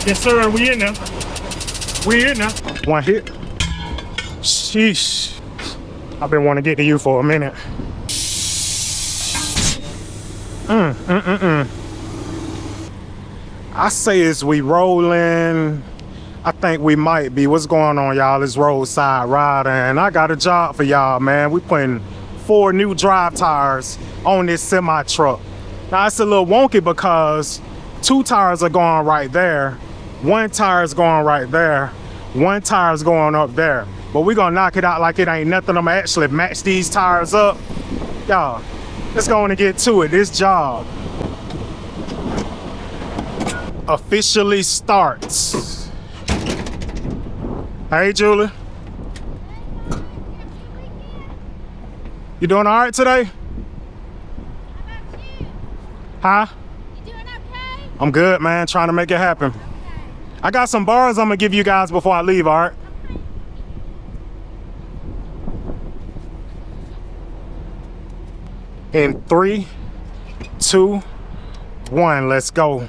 Yes, sir, we in there. We in there. One hit. Sheesh. I've been wanting to get to you for a minute. I say as we rolling, I think we might be. What's going on, y'all? It's Roadside Rider, and I got a job for y'all, man. We putting 4 new drive tires on this semi truck. Now it's a little wonky because 2 tires are going right there, 1 tire is going right there, 1 tire is going up there. But we're gonna knock it out like it ain't nothing. I'm gonna actually match these tires up. Y'all, let's go on and get to it. This job officially starts. Hey, Julie. You doing all right today? Huh? You doing okay? I'm good, man. Trying to make it happen. Okay. I got some bars I'm gonna give you guys before I leave, all right? Okay. In 3, 2, 1, let's go.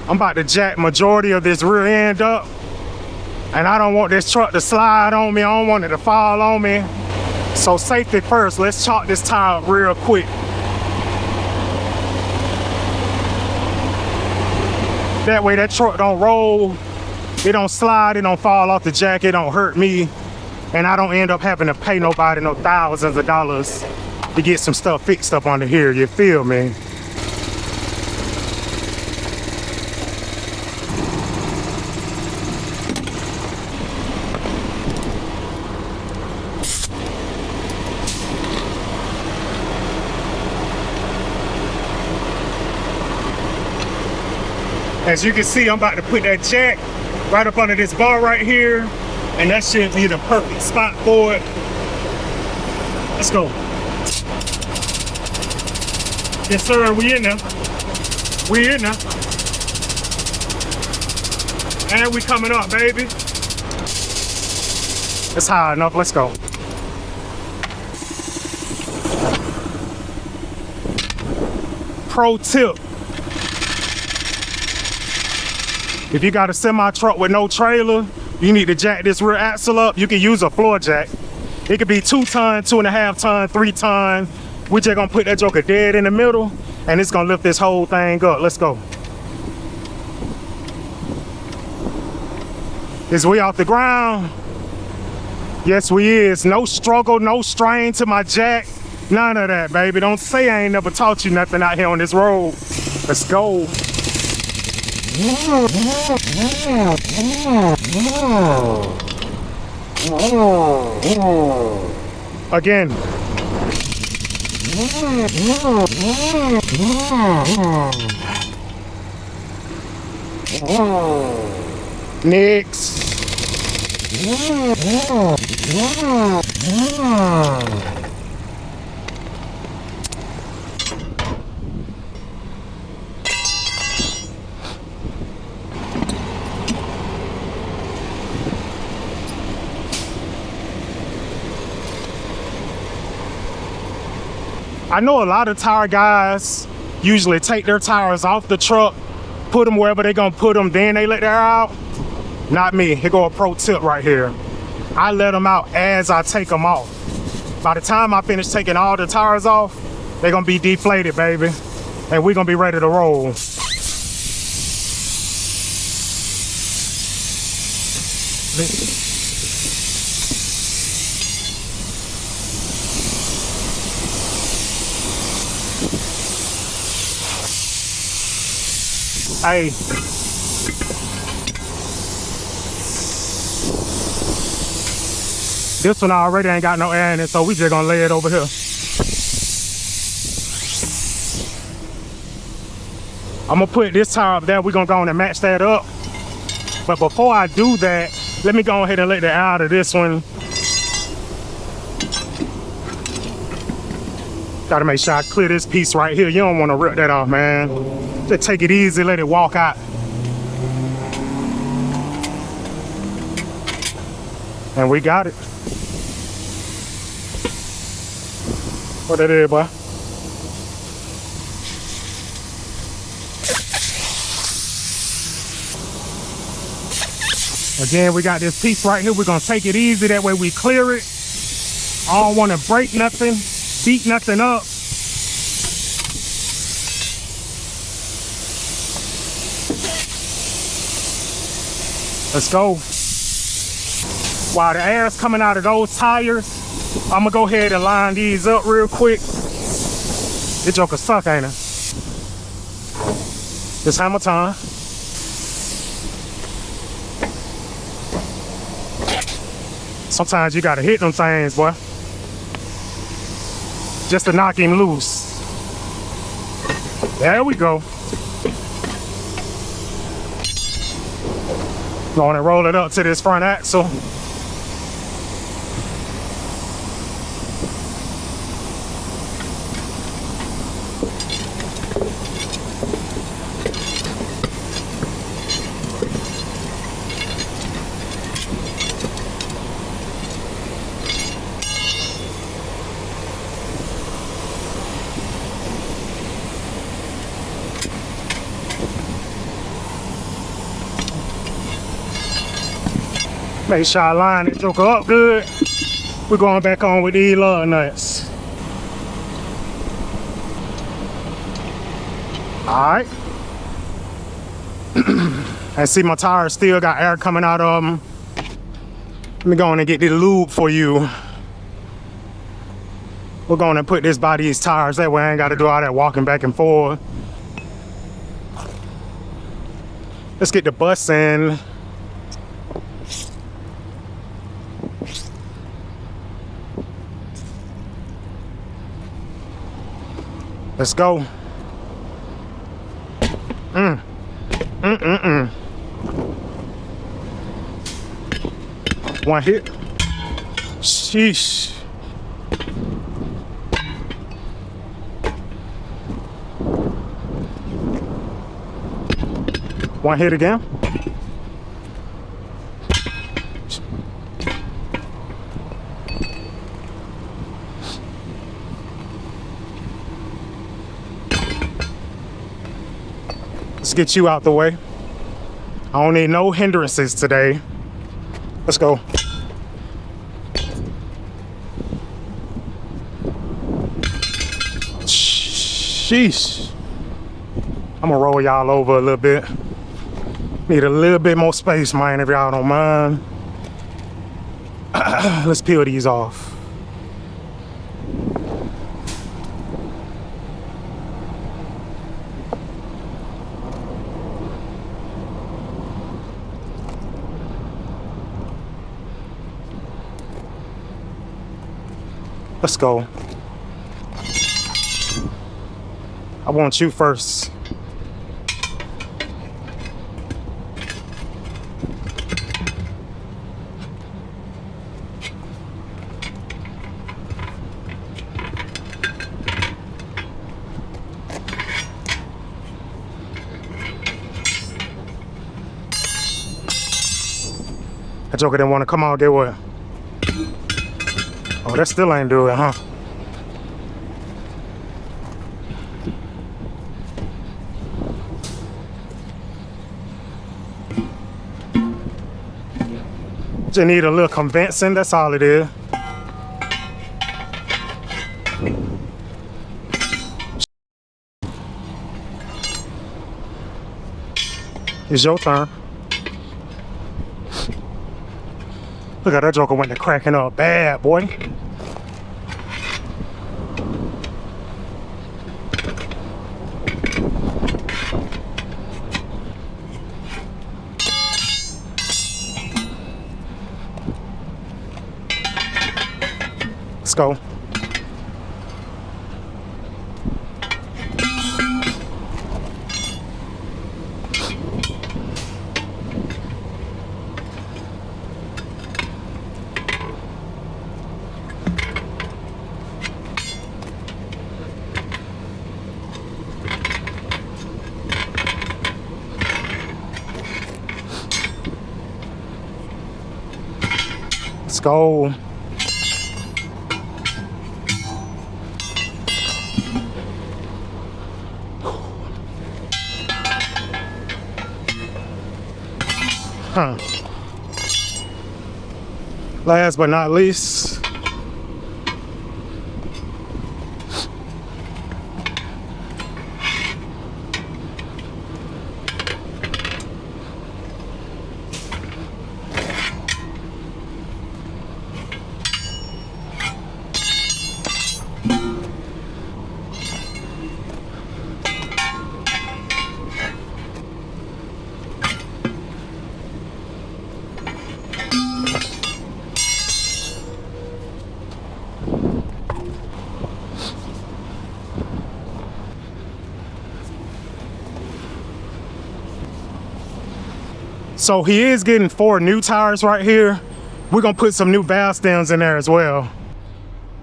I'm about to jack majority of this rear end up, and I don't want this truck to slide on me. I don't want it to fall on me. So safety first, let's chalk this tire up real quick. That way that truck don't roll, it don't slide, it don't fall off the jack, it don't hurt me, and I don't end up having to pay nobody no thousands of dollars to get some stuff fixed up under here, you feel me? As you can see, I'm about to put that jack right up under this bar right here, and that should be the perfect spot for it. Let's go. Yes, sir, we in there. We in there. And we coming up, baby. It's high enough, let's go. Pro tip. If you got a semi truck with no trailer, you need to jack this rear axle up. You can use a floor jack. It could be 2 ton, 2.5 ton, 3 ton. We're just gonna put that joker dead in the middle, and it's gonna lift this whole thing up. Let's go. Is we off the ground? Yes, we is. No struggle, no strain to my jack. None of that, baby. Don't say I ain't never taught you nothing out here on this road. Let's go. Again. Next. I know a lot of tire guys usually take their tires off the truck, put them wherever they're gonna put them, then they let the air out. Not me. Here go a pro tip right here. I let them out as I take them off. By the time I finish taking all the tires off, they're gonna be deflated, baby, and we're gonna be ready to roll. Hey. This one already ain't got no air in it, so we just gonna lay it over here. I'm gonna put this tire up there. We're gonna go on and match that up. But before I do that, let me go ahead and let the air out of this one. Gotta make sure I clear this piece right here. You don't wanna rip that off, man. Just take it easy, let it walk out. And we got it. What it is, boy? Again, we got this piece right here. We're gonna take it easy. That way we clear it. I don't wanna break nothing, beat nothing up. Let's go. While the air's coming out of those tires, I'm gonna go ahead and line these up real quick. This joker suck, ain't it? It's hammer time. Sometimes you gotta hit them things, boy. Just to knock him loose. There we go. Going and roll it up to this front axle. Make sure I line it joker up good. We're going back on with these lug nuts. All right. And see, my tires still got air coming out of them. Let me go on and get this lube for you. We're going to put this by these tires. That way I ain't got to do all that walking back and forth. Let's get the bus in. Let's go. One hit. Sheesh. One hit again. Let's get you out the way. I don't need no hindrances today. Let's go. Sheesh. I'm gonna roll y'all over a little bit. Need a little bit more space, man, if y'all don't mind. Let's peel these off. Let's go. I want you first. That joker didn't want to come out, get what? Oh, that still ain't do it, huh? Just need a little convincing, that's all it is. It's your turn. Look at that joker went to cracking up bad, boy. Let's go. go. Huh. Last but not least, so he is getting 4 new tires right here. We're gonna put some new valve stems in there as well.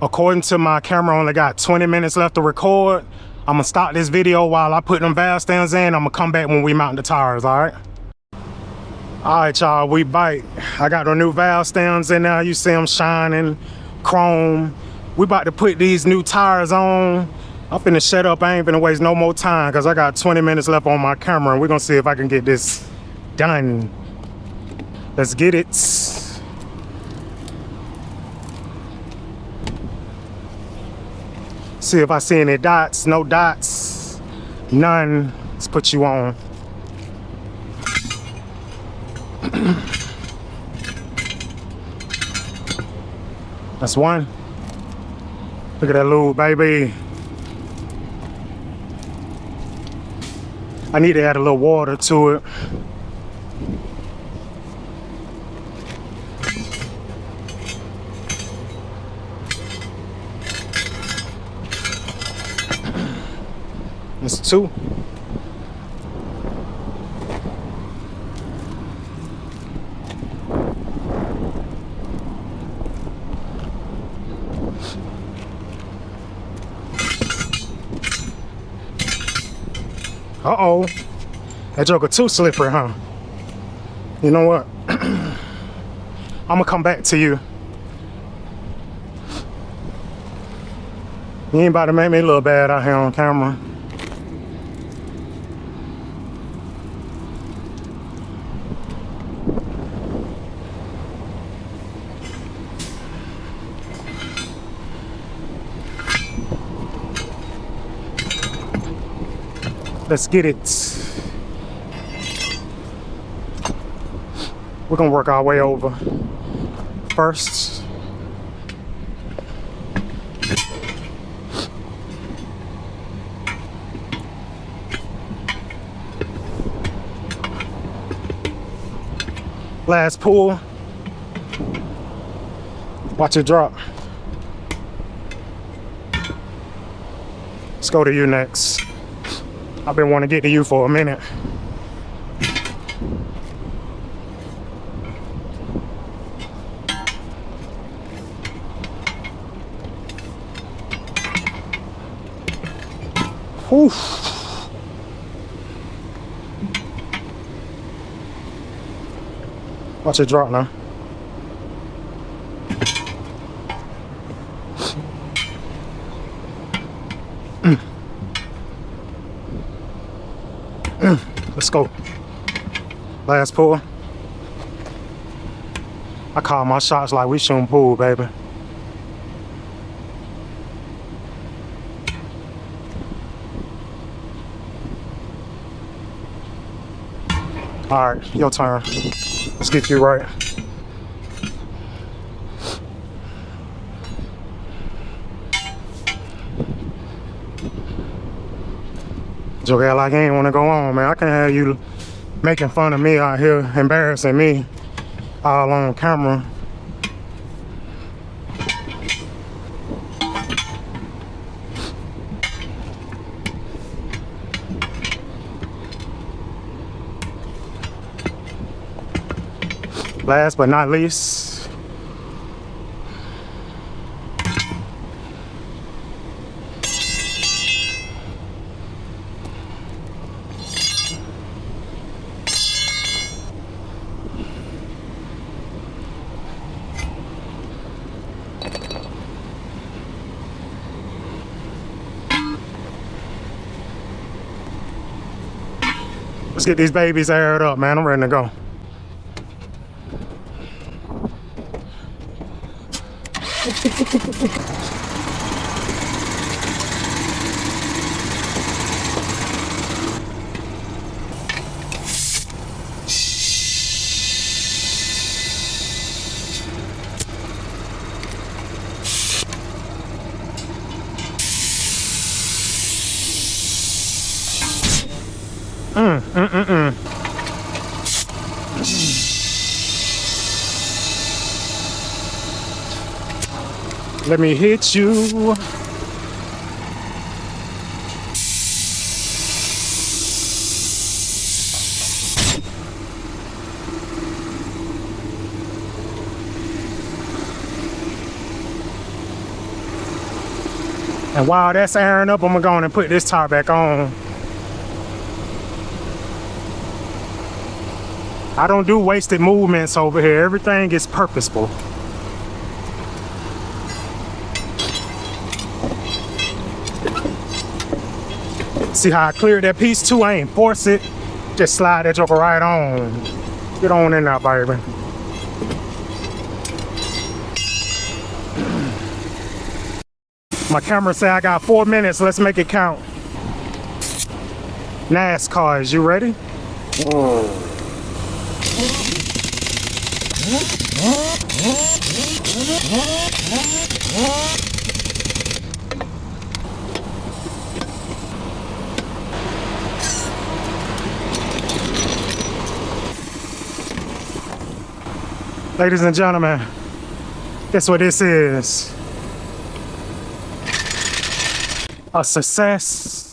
According to my camera, only got 20 minutes left to record. I'm gonna stop this video while I put them valve stems in. I'm gonna come back when we mount the tires, all right? All right, y'all, we bite. I got the new valve stems in there. You see them shining, chrome. We about to put these new tires on. I'm finna shut up. I ain't finna waste no more time because I got 20 minutes left on my camera, and we're gonna see if I can get this done. Let's get it. See if I see any dots. No dots. None. Let's put you on. That's one. Look at that lube, baby. I need to add a little water to it. That's 2. Uh-oh. That joker too slippery, huh? You know what? I'm gonna come back to you. You ain't about to make me look bad out here on camera. Let's get it. We're gonna work our way over. First, last pull. Watch it drop. Let's go to you next. I've been wanting to get to you for a minute. Whew. Watch it drop now. Let's go. Last pull. I call my shots like we shooting pool, baby. All right, your turn. Let's get you right. Joker like I ain't wanna go on, man. I can't have you making fun of me out here, embarrassing me all on camera. Last but not least, Let's get these babies aired up, man. I'm ready to go. Let me hit you. And while that's airing up, I'm gonna go on and put this tire back on. I don't do wasted movements over here. Everything is purposeful. See how I cleared that piece too? I ain't force it. Just slide that joker right on. Get on in there, baby. My camera say I got 4 minutes. Let's make it count. Nascar, is you ready? Ladies and gentlemen, guess what this is? A success.